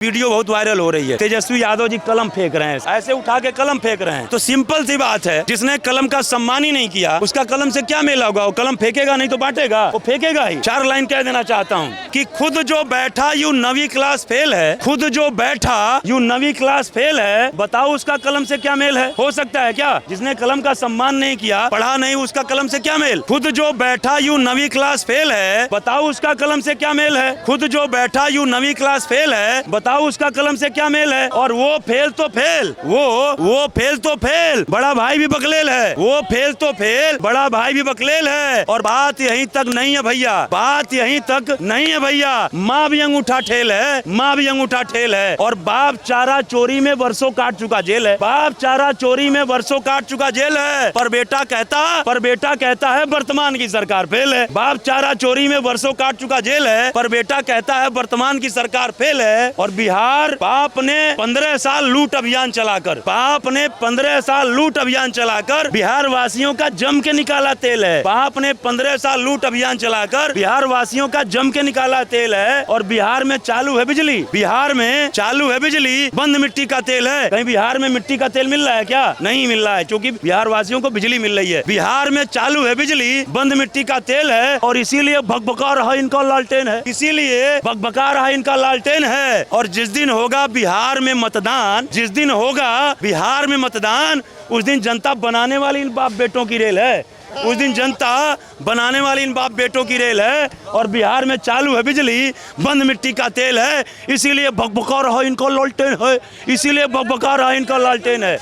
Video बहुत viral हो रही है। तेजस्वी यादव जी कलम फेंक रहे हैं, ऐसे उठा के कलम फेंक रहे हैं। तो सिंपल सी बात है, जिसने कलम का सम्मान ही नहीं किया उसका कलम से क्या मेल होगा? वो कलम फेंकेगा नहीं तो बांटेगा, वो फेंकेगा ही। 4 लाइन कह देना चाहता हूँ कि खुद जो बैठा यू 9वीं क्लास फेल है, खुद जो बैठा यू 9वीं क्लास फेल है, बताओ उसका कलम से क्या मेल है? हो सकता है क्या? जिसने कलम का सम्मान नहीं किया, पढ़ा नहीं, उसका कलम से क्या मेल? खुद जो बैठा यू 9वीं क्लास फेल है, बताओ उसका कलम से क्या मेल है? खुद जो बैठा यू 9वीं क्लास फेल है, बताओ उसका कलम से क्या मेल है? और वो फेल तो फेल, वो फेल तो फेल, बड़ा भाई भी बकलेल है। वो फेल तो फेल, बड़ा भाई भी बकलेल है। और बात यहीं तक नहीं है भैया, बात यहीं तक नहीं है भैया। माँ भी अंगूठा ठेल है, माँ भी अंगूठा ठेल है। और बाप चारा चोरी में वर्षों काट चुका जेल है, बाप चारा चोरी में वर्षों काट चुका जेल है। पर बेटा कहता है वर्तमान की सरकार फेल है। बाप चारा चोरी में वर्षों काट चुका जेल है, पर बेटा कहता है वर्तमान की सरकार फेल है। और बिहार, बाप ने 15 साल लूट अभियान चलाकर, बाप ने 15 साल लूट अभियान चलाकर बिहार वासियों का जम के निकाला तेल है। बाप ने 15 साल लूट अभियान चलाकर बिहार वासियों का जम के निकाला तेल है। और बिहार में चालू है बिजली, बिहार में चालू है बिजली, बंद मिट्टी का तेल है। कहीं बिहार में मिट्टी का तेल मिल रहा है क्या? नहीं मिल रहा है, क्योंकि बिहार वासियों को बिजली मिल रही है। बिहार में चालू है बिजली, बंद मिट्टी का तेल है। और इसीलिए भगभगा रहा इनका लालटेन है, इसीलिए भगभगा रहा इनका लालटेन है। और जिस दिन होगा बिहार में मतदान, जिस दिन होगा बिहार में मतदान, उस दिन जनता बनाने वाली इन बाप बेटों की रेल है, उस दिन जनता बनाने वाली इन बाप बेटों की रेल है। और बिहार में चालू है बिजली, बंद मिट्टी का तेल है, इसीलिए भगभगा रहा इनका लालटेन है, इसीलिए भगभगा रहा इनका लालटेन है।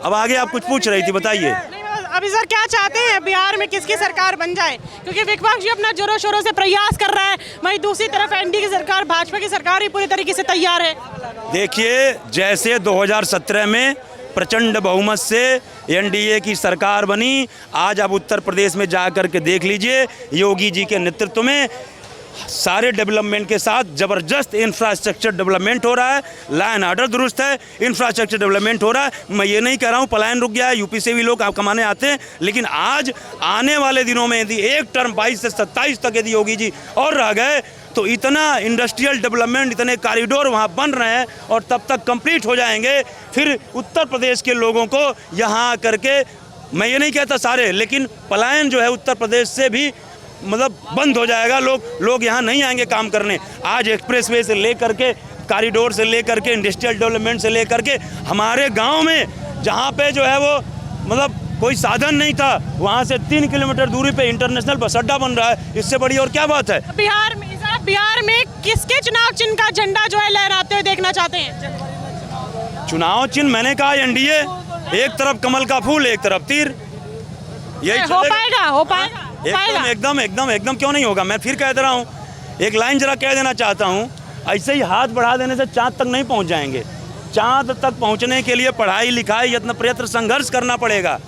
अब आगे आप कुछ पूछ रही थी, बताइए। अभी सर क्या चाहते हैं बिहार में किसकी सरकार बन जाए? क्योंकि विपक्ष जी अपना जोरों शोरों से प्रयास कर रहा है, वहीं दूसरी तरफ एनडीए की सरकार, भाजपा की सरकार ही पूरी तरीके से तैयार है। देखिए, जैसे 2017 में प्रचंड बहुमत से एनडीए की सरकार बनी, आज आप उत्तर प्रदेश में जाकर के देख लीजिए, योगी जी के नेतृत्व में सारे डेवलपमेंट के साथ जबरदस्त इंफ्रास्ट्रक्चर डेवलपमेंट हो रहा है, लॉ एंड ऑर्डर दुरुस्त है, इंफ्रास्ट्रक्चर डेवलपमेंट हो रहा है। मैं ये नहीं कह रहा हूँ पलायन रुक गया है, यूपी से भी लोग कमाने आते हैं, लेकिन आज आने वाले दिनों में यदि एक टर्म 22 से 27 तक यदि योगी जी और रह गए तो इतना इंडस्ट्रियल डेवलपमेंट, इतने कॉरिडोर वहाँ बन रहे हैं और तब तक कंप्लीट हो जाएंगे। फिर उत्तर प्रदेश के लोगों को यहाँ आकर के, मैं ये नहीं कहता सारे, लेकिन पलायन जो है उत्तर प्रदेश से भी मतलब बंद हो जाएगा। लोग यहाँ नहीं आएंगे काम करने। आज एक्सप्रेसवे से लेकर के, कॉरिडोर से लेकर के, इंडस्ट्रियल डेवलपमेंट से लेकर के, हमारे गांव में जहाँ पे जो है वो मतलब कोई साधन नहीं था, वहाँ से 3 किलोमीटर दूरी पे इंटरनेशनल बस अड्डा बन रहा है। इससे बड़ी और क्या बात है? बिहार में किसके चुनाव चिन्ह का झंडा जो है लहराते हुए देखना चाहते हैं? चुनाव चिन्ह मैंने कहा एनडीए, एक तरफ कमल का फूल, एक तरफ तीर, यही हो पाएगा। एकदम क्यों नहीं होगा? मैं फिर कह दे रहा हूँ, एक लाइन जरा कह देना चाहता हूँ, ऐसे ही हाथ बढ़ा देने से चांद तक नहीं पहुँच जाएंगे। चांद तक पहुँचने के लिए पढ़ाई लिखाई, यत्न प्रयत्न, संघर्ष करना पड़ेगा।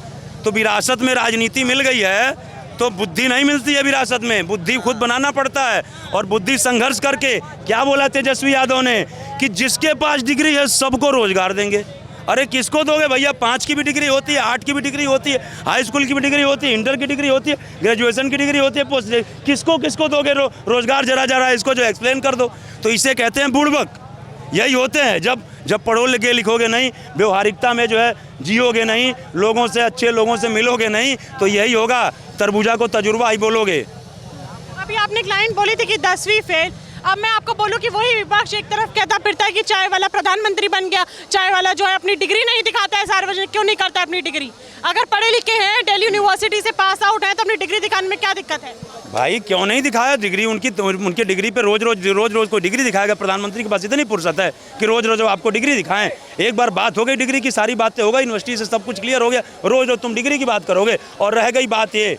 तो विरासत में राजनीति मिल गई है तो बुद्धि नहीं मिलती है, विरासत में बुद्धि खुद बनाना पड़ता है। और बुद्धि संघर्ष करके, क्या बोला तेजस्वी यादव ने कि जिसके पास डिग्री है सबको रोजगार देंगे। अरे किसको दोगे भैया? 5 की भी डिग्री होती है, 8 की भी डिग्री होती है, हाई स्कूल की भी डिग्री होती है, इंटर की डिग्री होती है, ग्रेजुएशन की डिग्री होती है, पोस्ट, किसको दोगे रोजगार? जरा इसको जो एक्सप्लेन कर दो। तो इसे कहते हैं बुड़बक। यही होते हैं, जब पढ़ो लिखे लिखोगे नहीं, व्यवहारिकता में जो है जियोगे नहीं, लोगों से, अच्छे लोगों से मिलोगे नहीं, तो यही होगा, तरबूजा को तजुर्बा ही बोलोगे। अभी आपने एक लाइन बोली थी कि 10वीं फेल। अब मैं आपको बोलूं कि वही विपक्ष एक तरफ कहता फिरता है कि चाय वाला प्रधानमंत्री बन गया, चाय वाला जो है अपनी डिग्री नहीं दिखाता है सार्वजनिक, क्यों नहीं करता है अपनी डिग्री? अगर पढ़े लिखे हैं, दिल्ली यूनिवर्सिटी से पास आउट है, तो अपनी डिग्री दिखाने में क्या दिक्कत है? भाई क्यों नहीं दिखाया डिग्री? उनकी डिग्री पे रोज कोई डिग्री दिखाएगा? प्रधानमंत्री के पास इतनी फुर्सत है कि रोज आपको डिग्री दिखाएं? एक बार बात हो गई डिग्री की, सारी बातें हो गई, यूनिवर्सिटी से सब कुछ क्लियर हो गया, रोज तुम डिग्री की बात करोगे। और रह गई बात ये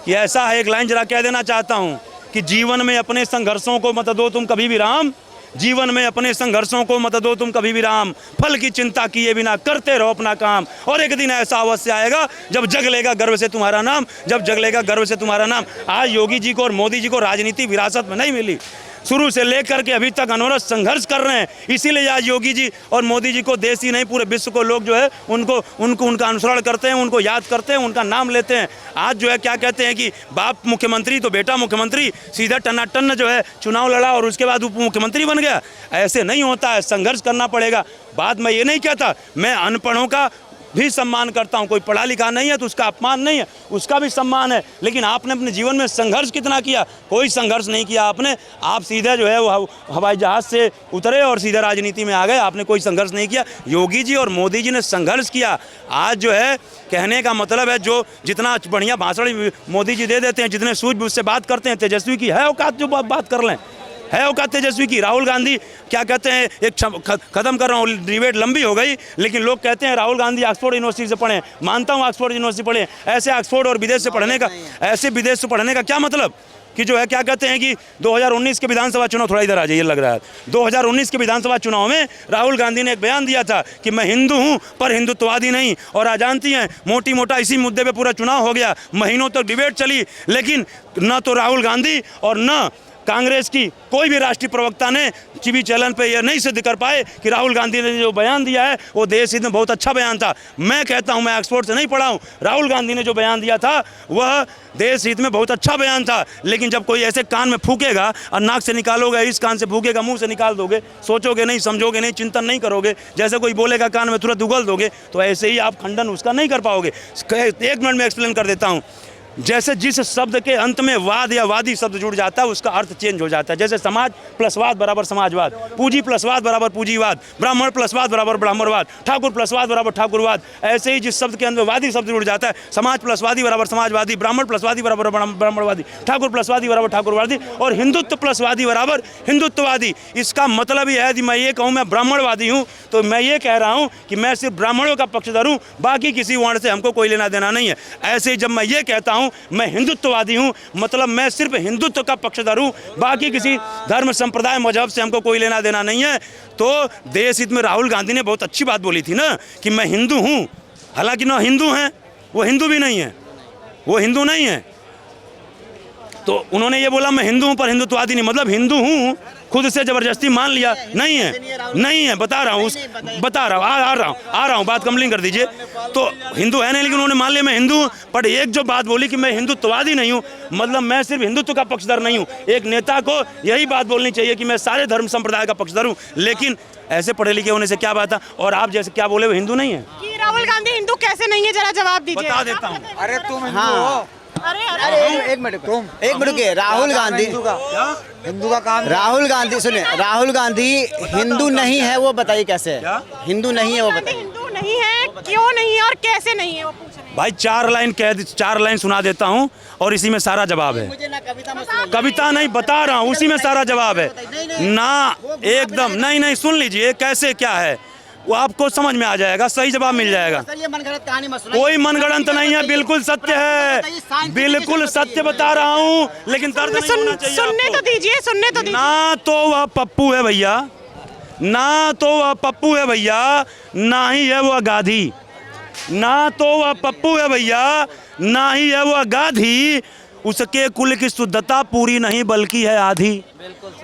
कि ऐसा है, एक लाइन जरा कह देना चाहता हूँ कि जीवन में अपने संघर्षों को मत दो तुम कभी भी राम, जीवन में अपने संघर्षों को मत दो तुम कभी भी राम, फल की चिंता किए बिना करते रहो अपना काम। और एक दिन ऐसा अवश्य आएगा जब जग लेगा गर्व से तुम्हारा नाम, जब जग लेगा गर्व से तुम्हारा नाम। आज योगी जी को और मोदी जी को राजनीति विरासत में नहीं मिली, शुरू से लेकर के अभी तक अनवरत संघर्ष कर रहे हैं। इसीलिए आज योगी जी और मोदी जी को देश ही नहीं पूरे विश्व को लोग जो है उनका अनुसरण करते हैं, उनको याद करते हैं, उनका नाम लेते हैं। आज जो है क्या कहते हैं कि बाप मुख्यमंत्री तो बेटा मुख्यमंत्री, सीधा टन्नाटन जो है चुनाव लड़ा और उसके बाद उप मुख्यमंत्री बन गया। ऐसे नहीं होता है, संघर्ष करना पड़ेगा। बात मैं ये नहीं कहता, मैं अनपढ़ों का भी सम्मान करता हूँ। कोई पढ़ा लिखा नहीं है तो उसका अपमान नहीं है, उसका भी सम्मान है। लेकिन आपने अपने जीवन में संघर्ष कितना किया? कोई संघर्ष नहीं किया आपने। आप सीधे जो है वो हवाई जहाज़ से उतरे और सीधे राजनीति में आ गए। आपने कोई संघर्ष नहीं किया। योगी जी और मोदी जी ने संघर्ष किया। आज जो है कहने का मतलब है, जो जितना बढ़िया भाषण मोदी जी दे देते हैं, जितने सूझबूझ से बात करते हैं, तेजस्वी की है औकात जो बात कर लें, है औकात तेजस्वी की। राहुल गांधी क्या कहते हैं, एक ख़त्म कर रहा हूँ, डिबेट लंबी हो गई, लेकिन लोग कहते हैं राहुल गांधी ऑक्सफोर्ड यूनिवर्सिटी से पढ़े। मानता हूँ ऑक्सफोर्ड यूनिवर्सिटी पढ़े। ऐसे ऑक्सफोर्ड और विदेश से पढ़ने का, ऐसे विदेश से पढ़ने का क्या मतलब कि जो है क्या कहते हैं कि 2019 के विधानसभा चुनाव, थोड़ा इधर आ जाइए, लग रहा है 2019 के विधानसभा चुनाव में राहुल गांधी ने एक बयान दिया था कि मैं हिंदू हूं पर हिंदुत्ववादी नहीं। और आज जानती हैं मोटी मोटा इसी मुद्दे पे पूरा चुनाव हो गया, महीनों तक डिबेट चली, लेकिन न तो राहुल गांधी और न कांग्रेस की कोई भी राष्ट्रीय प्रवक्ता ने टीवी चैनल पे यह नहीं सिद्ध कर पाए कि राहुल गांधी ने जो बयान दिया है वो देश हित में बहुत अच्छा बयान था। मैं कहता हूं, मैं ऑक्सफोर्ड से नहीं पढ़ा हूं, राहुल गांधी ने जो बयान दिया था वह देश हित में बहुत अच्छा बयान था। लेकिन जब कोई ऐसे कान में फूकेगा और नाक से निकालोगे, इस कान से फूकेगा, मुंह से निकाल दोगे, सोचोगे नहीं, समझोगे नहीं, चिंतन नहीं करोगे, जैसे कोई बोलेगा कान में तुरंत उगल दोगे, तो ऐसे ही आप खंडन उसका नहीं कर पाओगे। 1 मिनट में एक्सप्लेन कर देता हूँ। जैसे जिस शब्द के अंत में वाद या वादी शब्द जुड़ जाता है उसका अर्थ चेंज हो जाता है। जैसे समाज प्लस वाद बराबर समाजवाद, पूंजी प्लस वाद बराबर पूंजीवाद, ब्राह्मण प्लस वाद बराबर ब्राह्मणवाद, ठाकुर प्लस वाद बराबर ठाकुरवाद। ऐसे ही जिस शब्द के अंत में वादी शब्द जुड़ जाता है, समाज प्लस वादी बराबर समाजवादी, ब्राह्मण प्लस वादी बराबर ब्राह्मणवादी, ठाकुर प्लस वादी बराबर ठाकुरवादी, और हिंदुत्व प्लस वादी बराबर हिंदुत्ववादी। इसका मतलब यह है कि मैं ये कहूँ मैं ब्राह्मणवादी हूँ तो मैं ये कह रहा हूँ कि मैं सिर्फ ब्राह्मणों का पक्षधर हूँ, बाकी किसी वर्ण से हमको कोई लेना देना नहीं है। ऐसे ही जब मैं ये कहता हूँ मैं हिंदुत्ववादी हूं, मतलब मैं सिर्फ हिंदुत्व का पक्षधर हूं, बाकी किसी धर्म संप्रदाय मजहब से हमको कोई लेना देना नहीं है। तो देश हित में राहुल गांधी ने बहुत अच्छी बात बोली थी ना कि मैं हिंदू हूं। हालांकि ना हिंदू हैं, वो हिंदू भी नहीं है, वो हिंदू नहीं है। तो उन्होंने ये बोला मैं हिंदू हूं पर हिंदुत्ववादी नहीं, मतलब हिंदू हूं खुद से जबरदस्ती मान लिया। नहीं है, नहीं है, बता रहा हूँ, बता रहा हूँ, आ रहा हूँ, बात कंप्लीट कर दीजिए। तो हिंदू है नहीं, लेकिन उन्होंने मान लिया मैं हिंदू हूँ। पर एक जो बात बोली कि मैं हिंदुत्ववादी नहीं हूँ, मतलब मैं सिर्फ हिंदुत्व का पक्षधर नहीं हूँ। एक नेता को यही बात बोलनी चाहिए कि मैं सारे धर्म संप्रदाय का पक्षधर हूँ। लेकिन ऐसे पढ़े लिखे होने से क्या बात है? और आप जैसे क्या बोले वो हिंदू नहीं है। कि राहुल गांधी हिंदू कैसे नहीं है, जरा जवाब दीजिए। बता देता हूँ। अरे तुम हिंदू हो? अरे एक मिनट के राहुल गांधी हिंदू का काम, राहुल गांधी सुने, राहुल गांधी हिंदू नहीं है वो बताइए कैसे है? हिंदू नहीं है वो बताइए। हिंदू नहीं है, क्यों नहीं है और कैसे नहीं है वो पूछ रहे हैं। भाई 4 लाइन सुना देता हूँ और इसी में सारा जवाब है। मुझे ना कविता मत सुनाइए। कविता नहीं बता रहा हूँ, उसी में सारा जवाब है ना। एकदम नहीं, सुन लीजिए कैसे क्या है वो आपको समझ में आ जाएगा, सही जवाब मिल जाएगा। सर ये मनगढ़ंत कहानी मत सुनाइए। कोई मनगढ़ंत नहीं है, बिल्कुल सत्य है, बिल्कुल सत्य बता रहा हूँ। लेकिन दर्द नहीं होना चाहिए सुनने आपको। तो दीजिए, सुनने तो दीजिए। ना तो वह पप्पू है भैया, ना तो वह पप्पू है भैया, ना ही है वह गाधी। ना तो वह पप्पू है भैया, ना ही है वह गाधी। उसके कुल की शुद्धता पूरी नहीं बल्कि है आधी।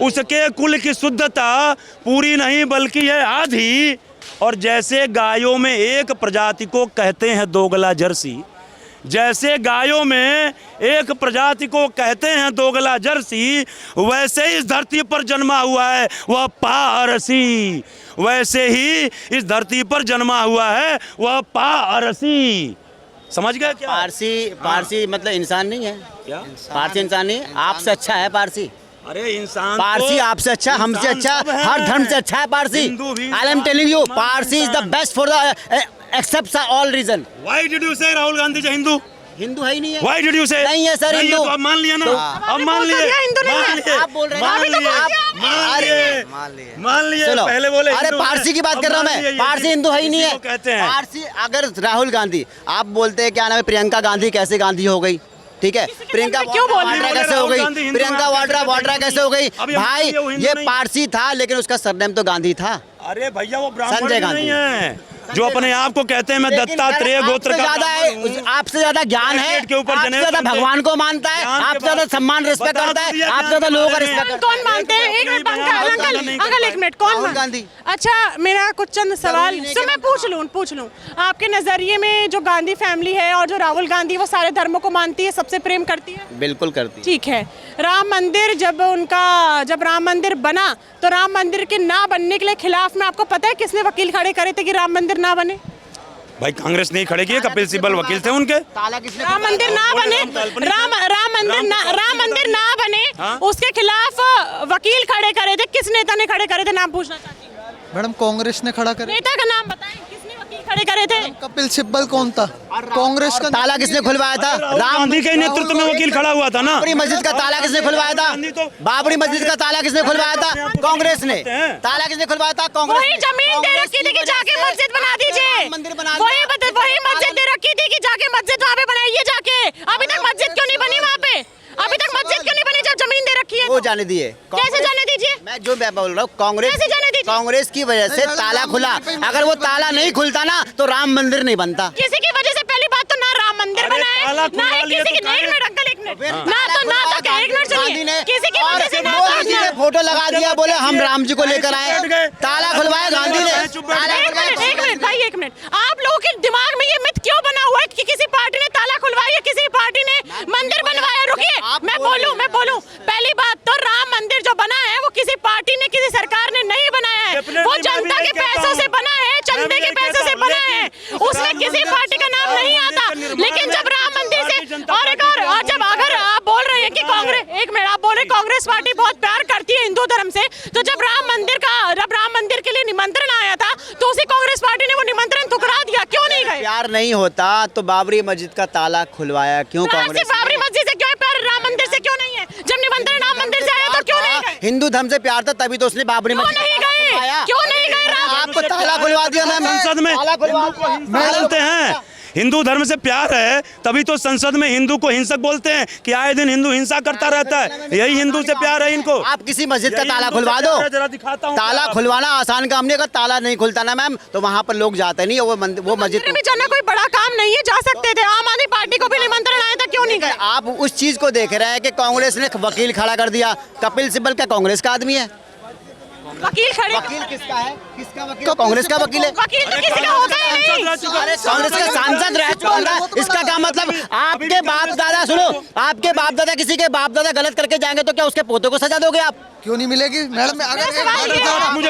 उसके कुल की शुद्धता पूरी नहीं बल्कि है आधी। और जैसे गायों में एक प्रजाति को कहते हैं दोगला जर्सी, जैसे गायों में एक प्रजाति को कहते हैं दोगला जर्सी, वैसे इस धरती पर जन्मा हुआ है वह पारसी। वैसे ही इस धरती पर जन्मा हुआ है वह पारसी। समझ गए क्या? पारसी मतलब इंसान नहीं है क्या? पारसी इंसान नहीं है, आपसे अच्छा है पारसी। अरे इंसान पारसी आपसे अच्छा, हमसे अच्छा, हर धर्म से अच्छा है Parsi. I am telling you Parsi is the best for the except all reason. Why did you say Rahul Gandhi जो हिंदू? हिंदू है ही नहीं है। व्हाई डिड यू से? नहीं है सर हिंदू। तो आप मान लिया ना, अब मान लिए, हिंदू नहीं है। आप बोल रहे हैं, मान लिए। चलो पहले बोले अरे पारसी की बात कर रहा हूँ मैं, पारसी हिंदू है ही नहीं है। कहते हैं पारसी अगर राहुल गांधी, आप बोलते हैं क्या नाम है प्रियंका गांधी, कैसे गांधी हो गई? ठीक है, प्रियंका क्यों बोल रहे वाड्रा हैं? कैसे हो गई? प्रियंका वाड्रा कैसे हो गई? भाई ये पारसी था लेकिन उसका सरनेम तो गांधी था। अरे भैया वो ब्राह्मण संजय भी नहीं गांधी। है, जो अपने आप को कहते हैं मैं दत्तात्रेय गोत्र का आपसे ज्यादा ज्ञान है, के ऊपर आपसे ज्यादा भगवान को मानता है, आपसे ज्यादा सम्मान रिस्पेक्ट करता है, आपसे ज्यादा लोगों का रिस्पेक्ट। कौन मानते हैं? एक मिनट अंकल एक मिनट, कौन राहुल गांधी। अच्छा मेरा कुछ चंद सवाल तो मैं पूछ लूं आपके नजरिए में जो गांधी फैमिली है और जो राहुल गांधी, वो सारे धर्मों को मानती है, सबसे प्रेम करती है? बिल्कुल करती है। ठीक है, राम मंदिर जब राम मंदिर बना तो राम मंदिर के ना बनने के लिए खिलाफ में आपको पता है किसने वकील खड़े करे थे कि राम मंदिर ना बने? भाई कांग्रेस नहीं खड़े किए, कपिल सिब्बल वकील थे उनके। राम मंदिर ना बने, राम मंदिर ना बने, उसके खिलाफ वकील खड़े करे थे, किस नेता ने खड़े करे थे? नाम पूछना चाहती हूँ। मैडम कांग्रेस ने खड़ा करे। नेता का नाम बताएं, किसने वकील खड़े करे थे? कपिल सिब्बल कौन था? कांग्रेस का। ताला किसने खुलवाया था? राम गांधी के नेतृत्व में वकील खड़ा हुआ था ना। बाबरी मस्जिद का ताला किसने खुलवाया था? बाबरी मस्जिद का ताला किसने खुलवाया था? कांग्रेस ने। ताला किसने खुलवाया था? कांग्रेस। वही जमीन दे रखी थी कि जाके मस्जिद बना दीजिए, मंदिर बना वही मस्जिद दे रखी थी कि जाके मस्जिद वहाँ पे बनाइए जाके। अभी तक मस्जिद क्यों नहीं बनी वहाँ पे? अभी तक मस्जिद क्यों नहीं बनी जब जमीन दे रखी है? वो जाने दिए। कैसे जाने दीजिए? मैं जो बोल रहा हूँ, कांग्रेस कैसे जाने दीजिए? कांग्रेस की वजह से ताला खुला। अगर वो ताला नहीं खुलता ना तो राम मंदिर नहीं बनता। किसी की वजह से पहली बात तो ना राम मंदिर बना है, ना ही किसी की। एक मिनट अंकल, एक मिनट, एक मिनट सुनिए, किसी की वजह से ना मोदी जी ने फोटो लगा दिया, बोले हम राम जी को लेकर आए। ताला खुलवाया गांधी ने। एक मिनट भाई, एक मिनट, आप लोगों के दिमाग में ये मिथ क्यों बना हुआ है कि किसी पार्टी ने ताला खुलवाया, किसी पार्टी ने मंदिर बनवाया? रुकिए, मैं बोलूं। पहली बात तो राम मंदिर जो बना है वो किसी पार्टी ने, किसी सरकार ने नहीं बनाया है, वो जनता के पैसों से बना है, चंदे के पैसों से बना है, उसमें किसी पार्टी का नाम नहीं आता। लेकिन जब राम मंदिर से और जब अगर आप बोल रहे हैं कि कांग्रेस, एक मिनट, आप बोल रहे कांग्रेस पार्टी बहुत प्यार करती है हिंदू धर्म से, तो जब राम मंदिर के लिए निमंत्रण आया था तो उसी कांग्रेस पार्टी ने वो निमंत्रण ठुकरा दिया, क्यों नहीं गए? प्यार नहीं होता तो बाबरी मस्जिद का ताला खुलवाया क्यों कांग्रेस? बाबरी मस्जिद से क्यों प्यार, राम मंदिर से क्यों नहीं है? जब निमंत्रण राम मंदिर से आया तो क्यों नहीं गए? हिंदू धर्म से प्यार था तभी तो उसने बाबरी मस्जिद क्यों नहीं गए? आपको ताला खुलवा दिया ना संसद में बोलते हैं हिंदू धर्म से प्यार है, तभी तो संसद में हिंदू को हिंसक बोलते हैं कि आए दिन हिंदू हिंसा करता रहता है। यही हिंदू से प्यार है इनको। आप किसी मस्जिद का ताला खुलवा दो, जरा दिखाता हूं। ताला खुलवाना आसान काम नहीं, अगर ताला नहीं खुलता ना मैम तो वहाँ पर लोग जाते नहीं। वो मस्जिद में जाना कोई बड़ा काम नहीं है, जा सकते थे। आम आदमी पार्टी को भी निमंत्रण आया था, क्यों नहीं गए? आप उस चीज को देख रहे हैं कि कांग्रेस ने वकील खड़ा कर दिया। कपिल सिब्बल क्या कांग्रेस का आदमी है? वकील खड़े, वकील किसका है? किसका वकील? कांग्रेस का वकील है। वकील तो किसी का होता ही नहीं। कांग्रेस का सांसद रह चुका है। इसका क्या मतलब? आपके बाप दादा, सुनो, आपके बाप दादा, किसी के बाप दादा गलत करके जाएंगे तो क्या उसके पोते को सजा दोगे आप? क्यों नहीं मिलेगी मैडम? मुझे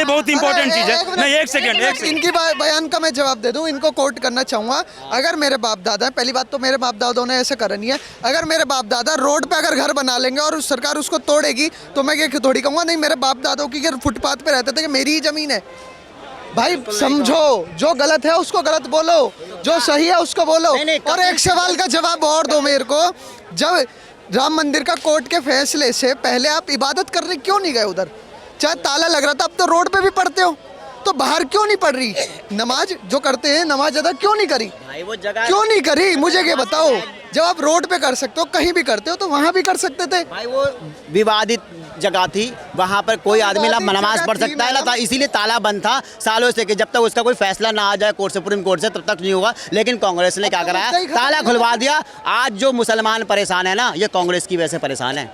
बहुत इंपॉर्टेंट चीज है। नहीं, एक सेकंड, इनकी बयान का मैं जवाब दे दूं, इनको कोट करना चाहूंगा। अगर मेरे बाप दादा, पहली बात तो मेरे बाप दादाओं ने ऐसे करनी है, अगर मेरे बाप दादा रोड पे अगर घर बना लेंगे और सरकार उसको तोड़ेगी तो मैं ये थोड़ी कहूंगा नहीं मेरे बाप दादाओं की फुटपाथ पे रहते थे कि मेरी ही जमीन है। भाई समझो, जो गलत है उसको गलत बोलो, जो सही है उसको बोलो। और एक सवाल का जवाब और दो मेरे को, जब राम मंदिर का कोर्ट के फैसले से पहले आप इबादत करने क्यों नहीं गए उधर? चाहे ताला लग रहा था, अब तो रोड पे भी पढ़ते हो, तो बाहर क्यों नहीं पढ़ रही? नमाज जो करते हैं, नमाज अदा क्यों नहीं करी? वो जगह क्यों नहीं करी? मुझे ये बताओ। जब आप रोड पे कर सकते हो, कहीं भी करते हो, तो वहाँ भी कर सकते थे। भाई वो विवादित जगह थी, वहाँ पर कोई आदमी ना नमाज पढ़ सकता है ना, इसीलिए ताला बंद था सालों से कि जब तक उसका कोई फैसला ना आ जाए कोर्ट, सुप्रीम कोर्ट से, तब तक नहीं होगा। लेकिन कांग्रेस ने क्या कराया? ताला खुलवा दिया। आज जो मुसलमान परेशान है ना, ये कांग्रेस की वजह से परेशान है।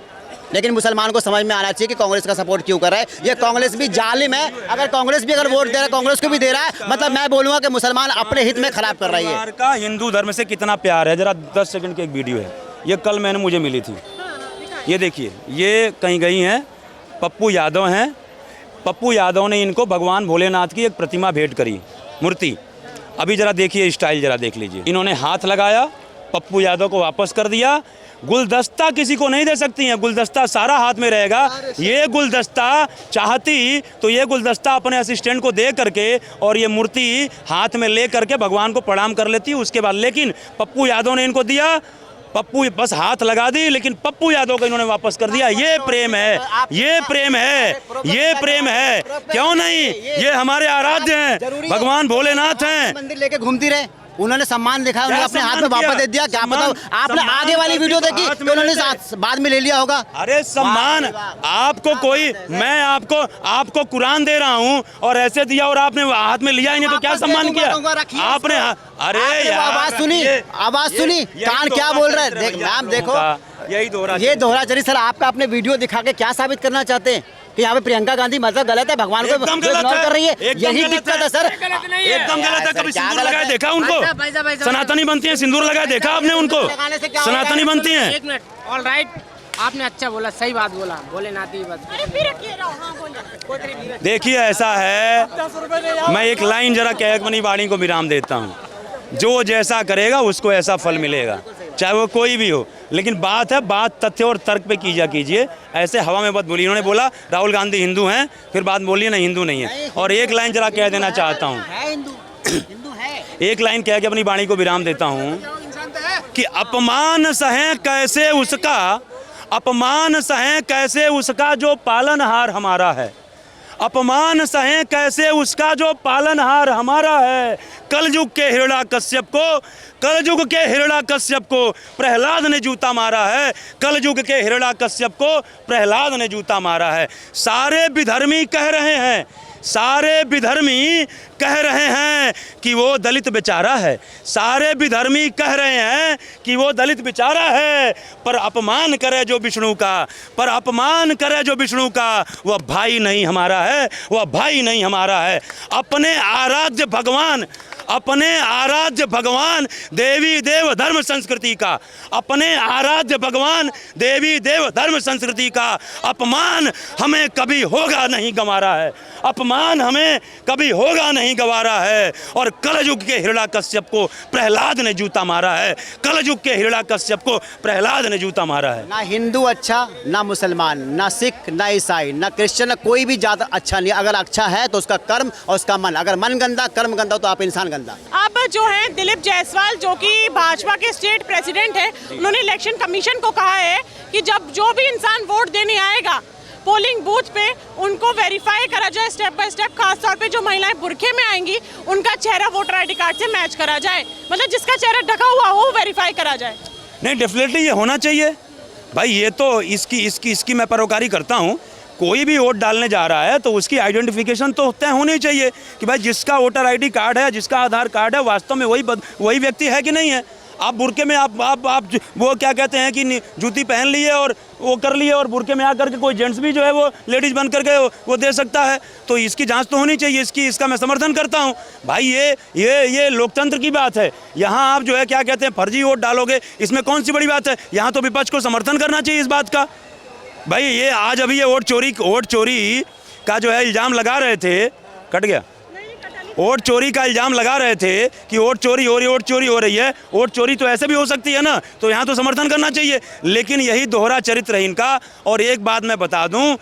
लेकिन मुसलमान को समझ में आना चाहिए कि कांग्रेस का सपोर्ट क्यों कर रहा है। ये कांग्रेस भी जालिम है। अगर कांग्रेस भी अगर वोट दे रहा है, कांग्रेस को भी दे रहा है, मतलब मैं बोलूंगा कि मुसलमान अपने हित में खराब कर रही है। का हिंदू धर्म से कितना प्यार है, जरा 10 सेकंड की एक वीडियो है, ये कल मैंने मुझे मिली थी। ये देखिए, ये कहीं गई हैं, पप्पू यादव हैं। पप्पू यादव ने इनको भगवान भोलेनाथ की एक प्रतिमा भेंट करी, मूर्ति। अभी जरा देखिए स्टाइल, जरा देख लीजिए। इन्होंने हाथ लगाया, पप्पू यादव को वापस कर दिया। गुलदस्ता किसी को नहीं दे सकती हैं, गुलदस्ता सारा हाथ में रहेगा। ये गुलदस्ता चाहती तो ये गुलदस्ता अपने असिस्टेंट को दे करके और ये मूर्ति हाथ में ले करके भगवान को प्रणाम कर लेती उसके बाद। लेकिन पप्पू यादव ने इनको दिया, पप्पू बस हाथ लगा दी, लेकिन पप्पू यादव को इन्होंने वापस कर दिया। ये प्रेम है, ये प्रेम है, ये प्रेम है। क्यों नहीं? ये हमारे आराध्य हैं, भगवान भोलेनाथ हैं। मंदिर लेके घूमती रहे, उन्होंने सम्मान दिखाया, उन्होंने अपने हाथ में सम्मान वापस किया? दे दिया। क्या पता सम्मान- आपने सम्मान आगे वाली करके वीडियो तो देखी हाथ कि में उन्होंने लेते हैं। बाद में ले लिया होगा। अरे सम्मान, आपको कोई, मैं आपको कुरान दे रहा हूँ और ऐसे दिया और आपने हाथ में लिया ही नहीं, तो क्या वापस दे सम्मान दूंगा, किया दूंगा, रखिए आपने? इसको। अरे आपने यार, आवाज सुनी, आवाज सुनी, यही कान क्या दोहरा बोल रहा है? चरित्र देख भैया मैम, आप देखो लोगों का, यही दोहरा ये दोहरा चरित्र। सर आपका अपने वीडियो दिखा के क्या साबित करना चाहते हैं कि यहाँ पे प्रियंका गांधी मतलब गलत है, भगवान को एकदम गलत इग्नोर है, कर रही है? एकदम यही गलत दिक्कत है सर। एकदम गलत है। कभी क्या सिंदूर गलत लगाए है? देखा उनको? सनातनी बनती है, सिंदूर लगाए देखा आपने उनको? लगाने से क्या होता है? सनातनी बनती है। एक मिनट, ऑल राइट, आपने अच्छा बोला, सही बात बोला, बोले नाती बस। अरे फिर रखिए रहो, हाँ बोलिए। देखिए ऐसा है, मैं एक लाइन जरा कह अपनी वाणी को विराम देता हूँ। जो जैसा करेगा उसको ऐसा फल मिलेगा, चाहे वो कोई भी हो। लेकिन बात है, बात तथ्य और तर्क पे कीजिए, ऐसे हवा में मत बोलिए। इन्होंने बोला राहुल गांधी हिंदू हैं, फिर बात बोलिए ना हिंदू नहीं है। और एक लाइन जरा कह देना चाहता हूँ, है हिंदू, हिंदू है। एक लाइन कह के अपनी वाणी को विराम देता हूँ कि अपमान सहे कैसे उसका, अपमान सहे कैसे उसका जो पालनहार हमारा है, अपमान सहे कैसे उसका जो पालनहार हमारा है। कलयुग के हिरण्याकश्यप को, कलयुग के हिरण्याकश्यप को प्रहलाद ने जूता मारा है, कलयुग के हिरण्याकश्यप को प्रहलाद ने जूता मारा है। सारे विधर्मी कह रहे हैं, सारे विधर्मी कह रहे हैं कि वो दलित बेचारा है, सारे विधर्मी कह रहे हैं कि वो दलित बेचारा है। पर अपमान करे जो विष्णु का, पर अपमान करे जो विष्णु का, वह भाई नहीं हमारा है, वह भाई नहीं हमारा है। अपने आराध्य भगवान, अपने आराध्य भगवान देवी देव धर्म संस्कृति का, अपने आराध्य भगवान देवी देव धर्म संस्कृति का अपमान हमें कभी होगा नहीं गंवारा है, अपमान हमें कभी होगा नहीं गंवारा है। और कलयुग के हिरण्याकश्यप को प्रहलाद ने जूता मारा है, कलयुग के हिरण्याकश्यप को प्रहलाद ने जूता मारा है। ना हिंदू अच्छा, ना मुसलमान, ना सिख, ना ईसाई, ना क्रिश्चियन, कोई भी ज़्यादा अच्छा नहीं। अगर अच्छा है तो उसका कर्म और उसका मन, अगर मन गंदा कर्म गंदा तो आप इंसान गंदा। अब जो है दिलीप जायसवाल जो कि भाजपा के स्टेट प्रेसिडेंट है, उन्होंने इलेक्शन कमीशन को कहा है कि जब जो भी इंसान वोट देने आएगा पोलिंग बूथ पे, उनको वेरीफाई करा जाए स्टेप बाय स्टेप। खासतौर पे जो महिलाएं बुरखे में आएंगी उनका चेहरा वोटर आईडी कार्ड से मैच करा जाए, मतलब जिसका चेहरा ढका हुआ हो वेरीफाई करा जाए। नहीं, डेफिनेटली ये होना चाहिए भाई। ये तो इसकी मैं पैरोकारी करता हूँ। कोई भी वोट डालने जा रहा है तो उसकी आइडेंटिफिकेशन तो तय होनी चाहिए कि भाई जिसका वोटर आईडी कार्ड है, जिसका आधार कार्ड है, वास्तव में वही व्यक्ति है कि नहीं है। आप बुरके में आप वो क्या कहते हैं कि जूती पहन लिए और वो कर लिए, और बुरके में आकर के कोई जेंट्स भी जो है वो लेडीज़ बन करके वो दे सकता है, तो इसकी जांच तो होनी चाहिए। इसका मैं समर्थन करता हूं भाई। ये लोकतंत्र की बात है। यहाँ आप जो है क्या कहते हैं फर्जी वोट डालोगे, इसमें कौन सी बड़ी बात है? यहाँ तो विपक्ष को समर्थन करना चाहिए इस बात का। भाई ये आज अभी ये वोट चोरी का जो है इल्ज़ाम लगा रहे थे, कट गया, वोट चोरी का इल्ज़ाम लगा रहे थे कि वोट चोरी हो रही है। वोट चोरी तो ऐसे भी हो सकती है ना, तो यहाँ तो समर्थन करना चाहिए। लेकिन यही दोहरा चरित्र है इनका। और एक बात मैं बता दूं,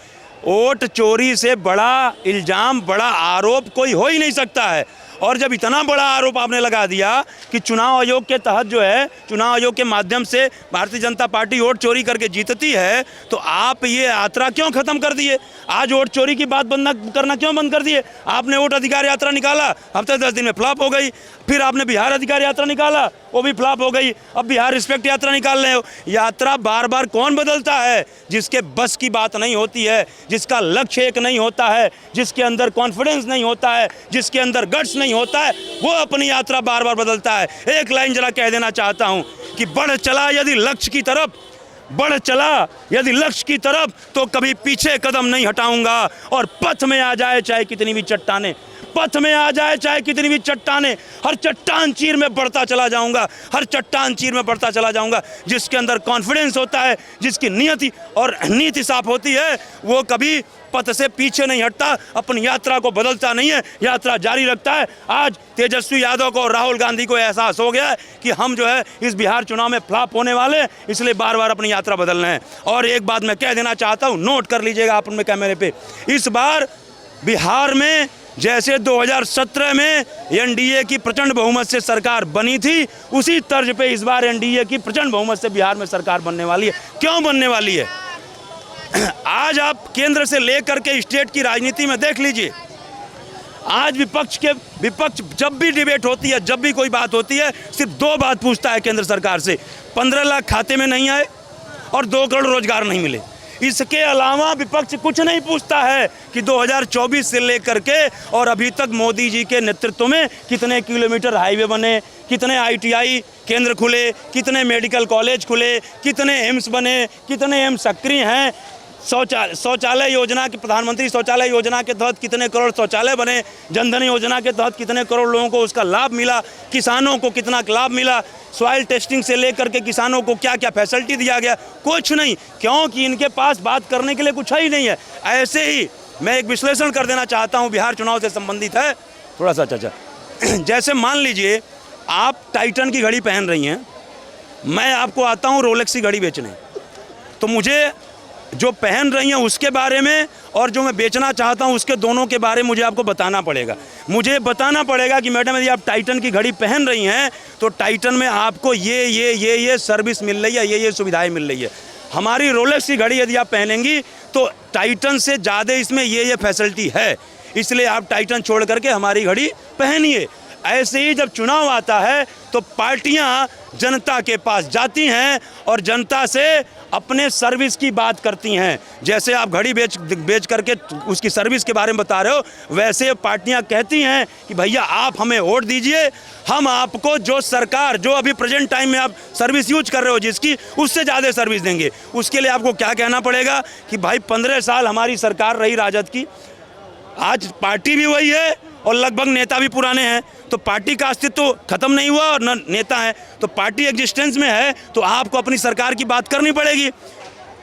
वोट चोरी से बड़ा इल्ज़ाम, बड़ा आरोप कोई हो ही नहीं सकता है। और जब इतना बड़ा आरोप आपने लगा दिया कि चुनाव आयोग के तहत जो है, चुनाव आयोग के माध्यम से भारतीय जनता पार्टी वोट चोरी करके जीतती है, तो आप ये यात्रा क्यों ख़त्म कर दिए? आज वोट चोरी की बात करना क्यों बंद कर दिए? आपने वोट अधिकार यात्रा निकाला, हफ्ते 10 दिन में फ्लॉप हो गई। फिर आपने बिहार अधिकार यात्रा निकाला, वो भी फ्लॉप हो गई। अब बिहार रिस्पेक्ट यात्रा निकाल रहे हो। यात्रा बार बार कौन बदलता है? जिसके बस की बात नहीं होती है, जिसका लक्ष्य एक नहीं होता है, जिसके अंदर कॉन्फिडेंस नहीं होता है, जिसके अंदर गट्स नहीं होता है, वो अपनी यात्रा बार बार बदलता है। एक लाइन जरा कह देना चाहता हूं कि बढ़ चला यदि लक्ष्य की तरफ, बढ़ चला यदि लक्ष्य की तरफ, तो कभी पीछे कदम नहीं हटाऊंगा। और पथ में आ जाए चाहे कितनी भी चट्टाने, पथ में आ जाए चाहे कितनी भी चट्टाने, हर चट्टान चीर में बढ़ता चला जाऊंगा, हर चट्टान चीर में बढ़ता चला जाऊंगा। जिसके अंदर कॉन्फिडेंस होता है, जिसकी नियति और नीति साफ होती है, वो कभी पथ से पीछे नहीं हटता, अपनी यात्रा को बदलता नहीं है, यात्रा जारी रखता है। आज तेजस्वी यादव को और राहुल गांधी को एहसास हो गया है कि हम जो है इस बिहार चुनाव में फ्लॉप होने वाले, इसलिए बार बार अपनी यात्रा बदल रहे हैं। और एक बात मैं कह देना चाहता हूँ, नोट कर लीजिएगा आप अपने कैमरे पे, इस बार बिहार में जैसे 2017 में एनडीए की प्रचंड बहुमत से सरकार बनी थी, उसी तर्ज पे इस बार एनडीए की प्रचंड बहुमत से बिहार में सरकार बनने वाली है। क्यों बनने वाली है? आज आप केंद्र से लेकर के स्टेट की राजनीति में देख लीजिए, आज विपक्ष जब भी डिबेट होती है, जब भी कोई बात होती है, सिर्फ 2 बात पूछता है केंद्र सरकार से, 15 लाख खाते में नहीं आए और 2 करोड़ रोजगार नहीं मिले। इसके अलावा विपक्ष कुछ नहीं पूछता है कि 2024 से लेकर के और अभी तक मोदी जी के नेतृत्व में कितने किलोमीटर हाईवे बने, कितने ITI केंद्र खुले, कितने मेडिकल कॉलेज खुले, कितने एम्स बने, कितने एम्स सक्रिय हैं, शौचालय योजना के प्रधानमंत्री शौचालय योजना के तहत कितने करोड़ शौचालय बने, जनधन योजना के तहत कितने करोड़ लोगों को उसका लाभ मिला, किसानों को कितना लाभ मिला, सॉइल टेस्टिंग से लेकर के किसानों को क्या क्या फैसिलिटी दिया गया, कुछ नहीं, क्योंकि इनके पास बात करने के लिए कुछ ही नहीं है। ऐसे ही मैं एक विश्लेषण कर देना चाहता हूँ, बिहार चुनाव से संबंधित है थोड़ा सा चाचा। जैसे मान लीजिए आप टाइटन की घड़ी पहन रही हैं, मैं आपको आता हूँ रोलेक्स की घड़ी बेचने, तो मुझे जो पहन रही हैं उसके बारे में और जो मैं बेचना चाहता हूं उसके दोनों के बारे में मुझे आपको बताना पड़ेगा। मुझे बताना पड़ेगा कि मैडम यदि आप टाइटन की घड़ी पहन रही हैं तो टाइटन में आपको ये सर्विस मिल रही है, ये सुविधाएं मिल रही है। हमारी रोलेक्स की घड़ी यदि आप पहनेंगी तो टाइटन से ज़्यादा इसमें ये फैसिलिटी है, इसलिए आप टाइटन छोड़ करके हमारी घड़ी पहनिए। ऐसे ही जब चुनाव आता है तो पार्टियां जनता के पास जाती हैं और जनता से अपने सर्विस की बात करती हैं। जैसे आप घड़ी बेच करके उसकी सर्विस के बारे में बता रहे हो, वैसे पार्टियां कहती हैं कि भैया आप हमें वोट दीजिए, हम आपको जो सरकार जो अभी प्रेजेंट टाइम में आप सर्विस यूज कर रहे हो जिसकी, उससे ज़्यादा सर्विस देंगे। उसके लिए आपको क्या कहना पड़ेगा कि भाई 15 साल हमारी सरकार रही राजद की, आज पार्टी भी वही है और लगभग नेता भी पुराने हैं, तो पार्टी का अस्तित्व तो खत्म नहीं हुआ और न नेता है, तो पार्टी एग्जिस्टेंस में है, तो आपको अपनी सरकार की बात करनी पड़ेगी।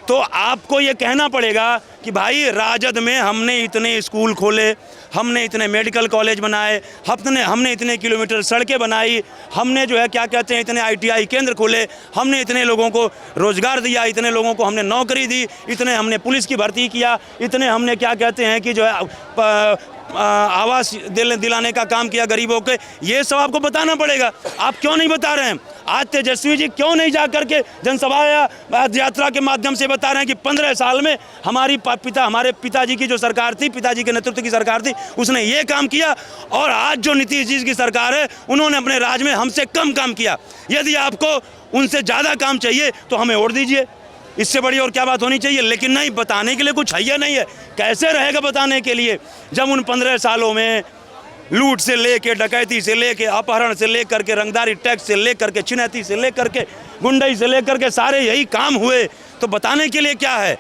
तो आपको ये कहना पड़ेगा कि भाई राजद में हमने इतने स्कूल खोले, हमने इतने मेडिकल कॉलेज बनाए, हमने इतने किलोमीटर सड़कें बनाई, हमने जो है क्या कहते हैं इतने ITI केंद्र खोले, हमने इतने लोगों को रोजगार दिया, इतने लोगों को हमने नौकरी दी, इतने हमने पुलिस की भर्ती किया, इतने हमने क्या कहते हैं कि जो है आवास दिलाने का काम किया गरीबों के। ये सब आपको बताना पड़ेगा। आप क्यों नहीं बता रहे हैं? आज तेजस्वी जी क्यों नहीं जा करके जनसभा या यात्रा के माध्यम से बता रहे हैं कि 15 साल में हमारे पिताजी की जो सरकार थी, पिताजी के नेतृत्व की सरकार थी, उसने ये काम किया, और आज जो नीतीश जी की सरकार है उन्होंने अपने राज में हमसे कम काम किया। यदि आपको उनसे ज़्यादा काम चाहिए तो हमें वोट दीजिए, इससे बड़ी और क्या बात होनी चाहिए। लेकिन नहीं, बताने के लिए कुछ है नहीं है। कैसे रहेगा बताने के लिए जब उन 15 सालों में लूट से लेके, डकैती से लेके, अपहरण से लेकर के, रंगदारी टैक्स से लेकर के, छिनैती से लेकर के, गुंडई से लेकर के सारे यही काम हुए, तो बताने के लिए क्या है।